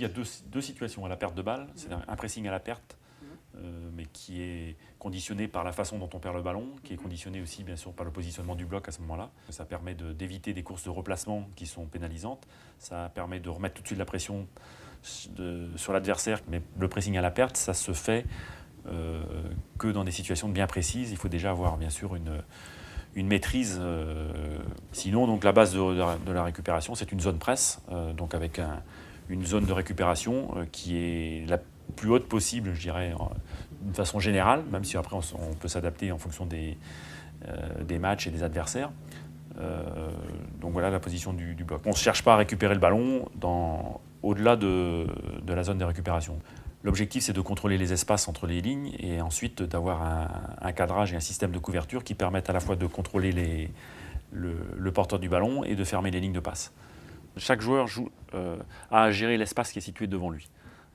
Il y a deux situations à la perte de balle. C'est un pressing à la perte, mais qui est conditionné par la façon dont on perd le ballon, qui est conditionné aussi bien sûr par le positionnement du bloc à ce moment-là. Ça permet d'éviter des courses de replacement qui sont pénalisantes. Ça permet de remettre tout de suite la pression sur l'adversaire. Mais le pressing à la perte, ça se fait que dans des situations bien précises. Il faut déjà avoir bien sûr une maîtrise. Sinon, donc, la base de la récupération, c'est une zone presse, donc avec une zone de récupération qui est la plus haute possible, je dirais, d'une façon générale, même si après on peut s'adapter en fonction des matchs et des adversaires. Donc voilà la position du bloc. On ne cherche pas à récupérer le ballon au-delà de la zone de récupération. L'objectif, c'est de contrôler les espaces entre les lignes et ensuite d'avoir un cadrage et un système de couverture qui permettent à la fois de contrôler le porteur du ballon et de fermer les lignes de passe. Chaque joueur a à gérer l'espace qui est situé devant lui.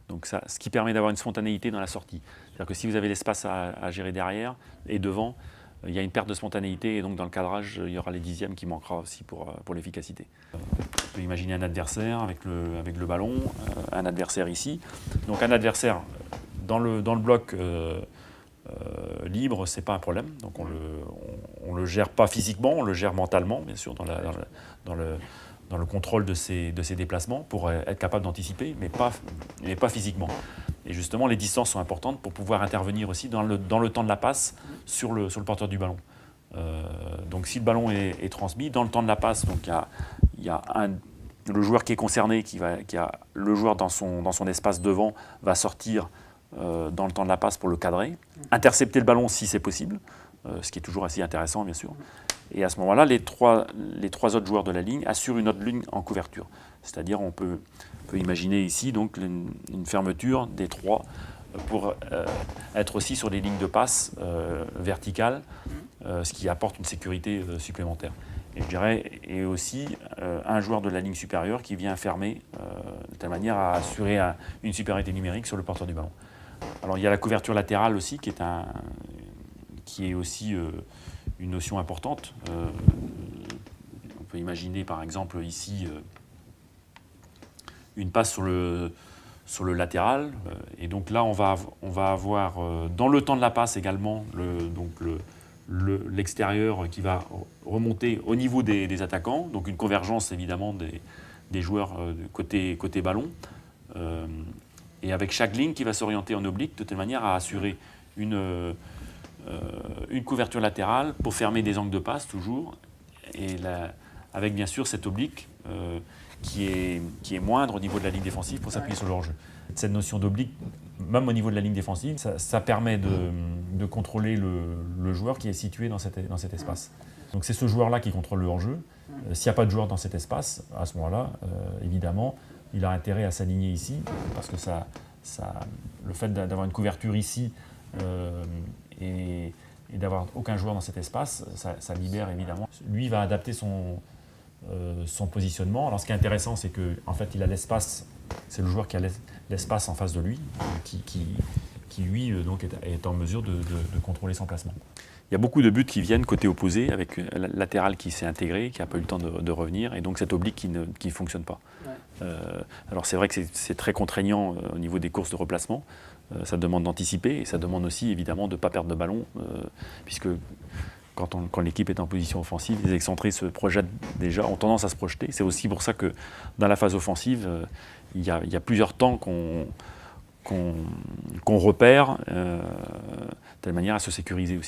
Donc ce qui permet d'avoir une spontanéité dans la sortie. C'est-à-dire que si vous avez l'espace à gérer derrière et devant, il y a une perte de spontanéité et donc dans le cadrage, il y aura les dixièmes qui manquera aussi pour l'efficacité. On peut imaginer un adversaire avec le ballon, un adversaire ici. Donc un adversaire dans le bloc libre, c'est pas un problème. Donc on le gère pas physiquement, on le gère mentalement, bien sûr, dans le contrôle de ses déplacements pour être capable d'anticiper, mais pas physiquement. Et justement, les distances sont importantes pour pouvoir intervenir aussi dans le temps de la passe sur le porteur du ballon. Donc si le ballon est transmis, dans le temps de la passe, donc il y a le joueur qui est concerné, le joueur dans son espace devant va sortir dans le temps de la passe pour le cadrer, intercepter le ballon si c'est possible, ce qui est toujours assez intéressant bien sûr. Et à ce moment-là, les trois autres joueurs de la ligne assurent une autre ligne en couverture. C'est-à-dire on peut imaginer ici donc une fermeture des trois pour être aussi sur les lignes de passe verticales, ce qui apporte une sécurité supplémentaire. Et je dirais, et aussi un joueur de la ligne supérieure qui vient fermer de telle manière à assurer une supériorité numérique sur le porteur du ballon. Alors il y a la couverture latérale aussi qui est aussi une notion importante. On peut imaginer par exemple ici une passe sur le latéral. Et donc là, on va avoir dans le temps de la passe également l'extérieur qui va remonter au niveau des attaquants. Donc une convergence évidemment des joueurs côté ballon. Et avec chaque ligne qui va s'orienter en oblique de telle manière à assurer une couverture latérale pour fermer des angles de passe toujours, et avec bien sûr cette oblique qui est moindre au niveau de la ligne défensive pour s'appuyer sur le hors-jeu. Cette notion d'oblique, même au niveau de la ligne défensive, ça permet de contrôler le joueur qui est situé dans cet espace. Donc c'est ce joueur-là qui contrôle le hors-jeu. S'il n'y a pas de joueur dans cet espace, à ce moment-là, évidemment, il a intérêt à s'aligner ici, parce que le fait d'avoir une couverture ici et d'avoir aucun joueur dans cet espace, ça libère évidemment. Lui va adapter son positionnement. Alors ce qui est intéressant, c'est qu'en fait, il a l'espace, c'est le joueur qui a l'espace en face de lui, qui lui donc est en mesure de contrôler son placement. Il y a beaucoup de buts qui viennent côté opposé, avec la latérale qui s'est intégrée, qui n'a pas eu le temps de revenir, et donc cette oblique qui ne fonctionne pas. Ouais. Alors c'est vrai que c'est très contraignant au niveau des courses de replacement. Ça demande d'anticiper, et ça demande aussi évidemment de ne pas perdre de ballon, puisque quand l'équipe est en position offensive, les excentrés ont tendance à se projeter. C'est aussi pour ça que dans la phase offensive, il y a plusieurs temps qu'on repère, de telle manière à se sécuriser aussi.